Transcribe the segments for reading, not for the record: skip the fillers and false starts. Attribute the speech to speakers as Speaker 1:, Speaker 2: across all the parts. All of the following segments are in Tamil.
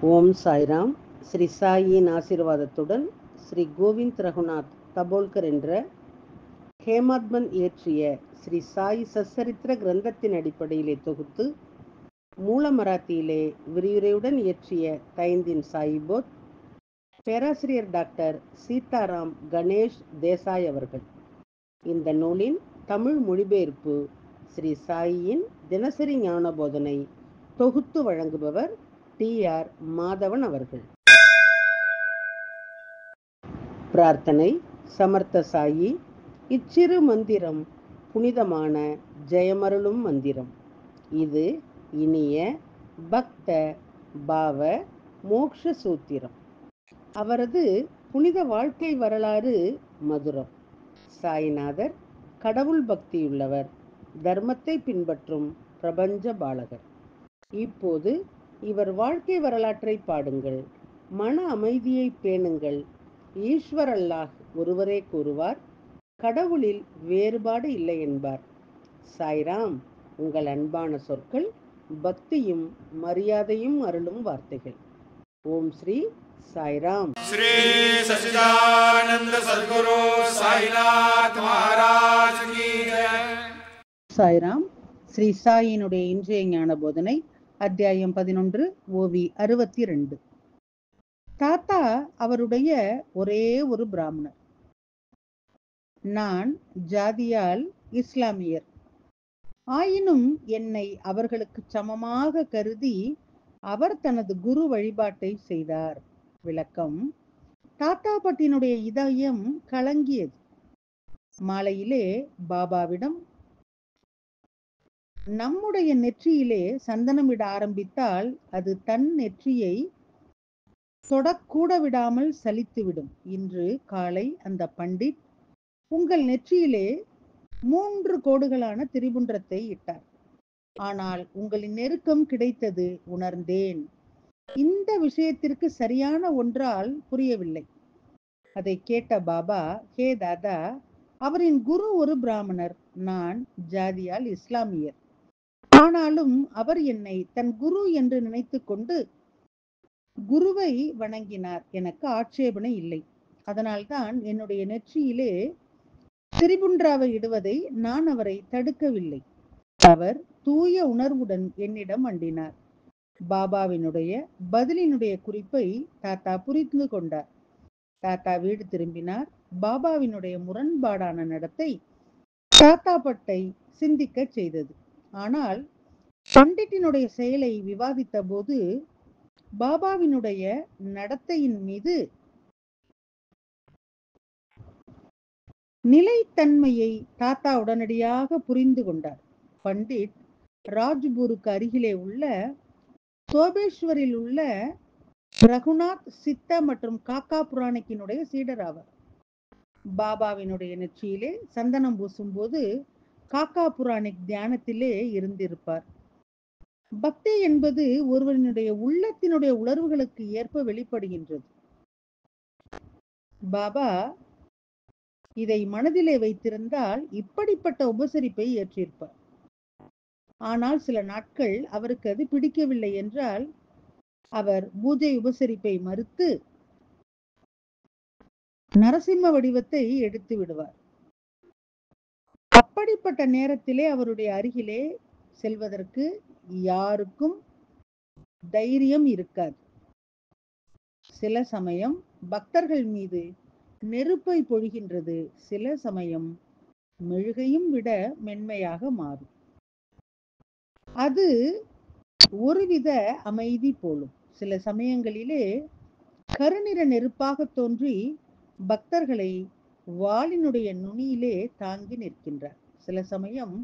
Speaker 1: ஓம் சாய்ராம். ஸ்ரீ சாயின் ஆசீர்வாதத்துடன் ஸ்ரீ கோவிந்த் ரகுநாத் தபோல்கர் என்ற ஹேமாத்மன் இயற்றிய ஸ்ரீ சாய் சச்சரித்திர கிரந்தத்தின் அடிப்படையிலே தொகுத்து மூல மராத்தியிலே விரிவுரையுடன் இயற்றிய தைந்தின் சாயிபோத் பேராசிரியர் டாக்டர் சீதாராம் கணேஷ் தேசாய் அவர்கள். இந்த நூலின் தமிழ் மொழிபெயர்ப்பு ஸ்ரீ சாயின் தினசரி ஞான போதனை தொகுத்து வழங்குபவர் டி.ஆர். மாதவன் அவர்கள். பிரார்த்தனை. சமர்த்த சாயி, இச்சிறு மந்திரம் புனிதமான ஜெயமருளும் மந்திரம். இது இனிய பக்த பாவ மோக்ஷ சூத்திரம். அவரது புனித வாழ்க்கை வரலாறு மதுரம். சாய்நாதர் கடவுள் பக்தியுள்ளவர், தர்மத்தை பின்பற்றும் பிரபஞ்ச பாலகர். இப்போது இவர் வாழ்க்கை வரலாற்றை பாடுங்கள். மன அமைதியை பேணுங்கள். ஈஸ்வர் அல்லாஹ் ஒருவரே கூறுவார், கடவுளில் வேறுபாடு இல்லை என்பார். சாய்ராம் உங்கள் அன்பான சொற்கள், பக்தியும் மரியாதையும் அருளும் வார்த்தைகள். ஓம் ஸ்ரீ சாய்ராம்.
Speaker 2: ஸ்ரீ சச்சிதானந்த சத்குரு சாய்நாத் மகாராஜ் கி ஜெய்.
Speaker 1: சாய்ராம். ஸ்ரீ சாயினுடைய இன்றைய ஞான போதனை அத்தியாயம் 11, ஓவி 62. தாத்தா அவருடைய ஒரே ஒரு பிராமணர். நான் ஜாதியால் இஸ்லாமியர். ஆயினும் என்னை அவர்களுக்கு சமமாக கருதி அவர் தனது குரு வழிபாட்டை செய்தார். விளக்கம். தாத்தா பட்டினுடைய இதயம் கலங்கியது. மாலையிலே பாபாவிடம், நம்முடைய நெற்றியிலே சந்தனமிட ஆரம்பித்தால் அது தன் நெற்றியை தொடக்கூட விடாமல் சலித்துவிடும். இன்று காலை அந்த பண்டிட் உங்கள் நெற்றியிலே 3 கோடுகளான திரிபுன்றத்தை இட்டார். ஆனால் உங்களின் நெருக்கம் கிடைத்தது உணர்ந்தேன். இந்த விஷயத்திற்கு சரியான ஒன்றால் புரியவில்லை. அதை கேட்ட பாபா, ஹே தாதா, அவரின் குரு ஒரு பிராமணர், நான் ஜாதியால் இஸ்லாமியர். ஆனாலும் அவர் என்னை தன் குரு என்று நினைத்து கொண்டு குருவை வணங்கினார். எனக்கு ஆட்சேபனை இல்லை. அதனால்தான் என்னுடைய நெற்றியிலே திரிபுன்றாவை இடுவதை நான் அவரை தடுக்கவில்லை. அவர் தூய உணர்வுடன் என்னிடம் அண்டினார். பாபாவினுடைய பதிலினுடைய குறிப்பை தாத்தா புரிந்து கொண்டார். தாத்தா வீடு திரும்பினார். பாபாவினுடைய முரண்பாடான நடத்தை தாத்தா பட்டை சிந்திக்க செய்தது. ஆனால் பண்டிட்டினுடைய செயலை விவாதித்த போது பாபாவினுடைய நடத்தையின் மீது நிலைத்தன்மையை தாத்தா உடனடியாக புரிந்து கொண்டார். பண்டிட் ராஜ்பூருக்கு அருகிலே உள்ள சோபேஸ்வரில் உள்ள ரகுநாத் சித்த மற்றும் காக்கா புராணிக்கினுடைய சீடர் ஆவார். பாபாவினுடைய நெற்றியிலே சந்தனம் பூசும் போது காக்கா புராணிக் தியானத்திலே இருந்திருப்பார். பக்தி என்பது ஒருவனுடைய உள்ளத்தினுடைய உணர்வுகளுக்கு ஏற்ப வெளிப்படுகின்றது. பாபா இதை மனதிலே வைத்திருந்தால் இப்படிப்பட்ட உபசரிப்பை ஏற்றிருப்பார். ஆனால் சில நாட்கள் அவருக்கு அது பிடிக்கவில்லை என்றால் அவர் பூஜை உபசரிப்பை மறுத்து நரசிம்ம வடிவத்தை எடுத்து விடுவார். அப்படிப்பட்ட நேரத்திலே அவருடைய அருகிலே செல்வதற்கு யாருக்கும் தைரியம் இருக்காது. சில சமயம் பக்தர்கள் மீது நெருப்பை பொழிகின்றது. சில சமயம் மெழுகையும் விட மென்மையாக மாறும். அது ஒருவித அமைதி போலும். சில சமயங்களிலே கருநிற நெருப்பாக தோன்றி பக்தர்களை வாளினுடைய நுனியிலே தாங்கி நிற்கின்றார். சில சமயம்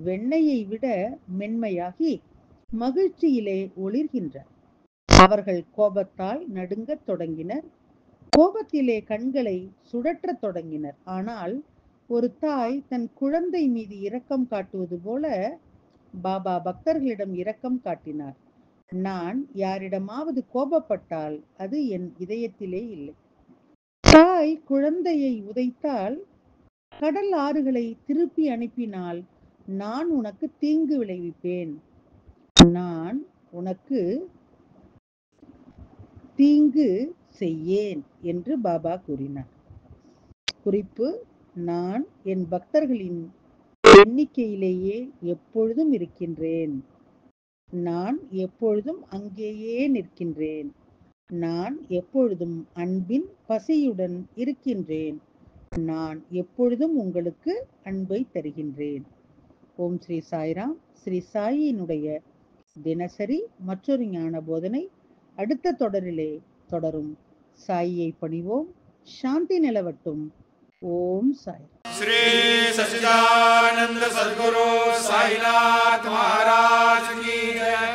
Speaker 1: வெண்ணையை விட மென்மையாகி மகிழ்ச்சியிலே ஒளிர்கின்றார். அவர்கள் கோபத்தால் நடுங்கத் தொடங்கினர். கோபத்திலே கண்களை சுழற்றத் தொடங்கினர். ஆனால் ஒரு தாய் தன் குழந்தை மீது இரக்கம் காட்டுவது போல பாபா பக்தர்களிடம் இரக்கம் காட்டினார். நான் யாரிடமாவது கோபப்பட்டால் அது என் இதயத்திலே இல்லை. தாய் குழந்தையை உதைத்தால், கடல் ஆறுகளை திருப்பி அனுப்பினால் நான் உனக்கு தீங்கு விளைவிப்பேன். நான் உனக்கு தீங்கு செய்யேன் என்று பாபா கூறினார். குறிப்பு: நான் என் பக்தர்களின் எண்ணிக்கையிலேயே எப்பொழுதும் இருக்கின்றேன். நான் எப்பொழுதும் அங்கேயே நிற்கின்றேன். நான் எப்பொழுதும் அன்பின் பசியுடன் இருக்கின்றேன். நான் எப்பொழுதும் உங்களுக்கு அன்பை தருகின்றேன். ஓம் ஸ்ரீ சாய்ராம். ஸ்ரீ சாயினுடைய தினசரி மற்றொரு ஞான போதனை அடுத்த தொடரிலே தொடரும். சாயியை பணிவோம். சாந்தி நிலவட்டும். ஓம் சாய்.
Speaker 2: श्री सच्चिदानंद सद्गुरु साईनाथ महाराज की जय।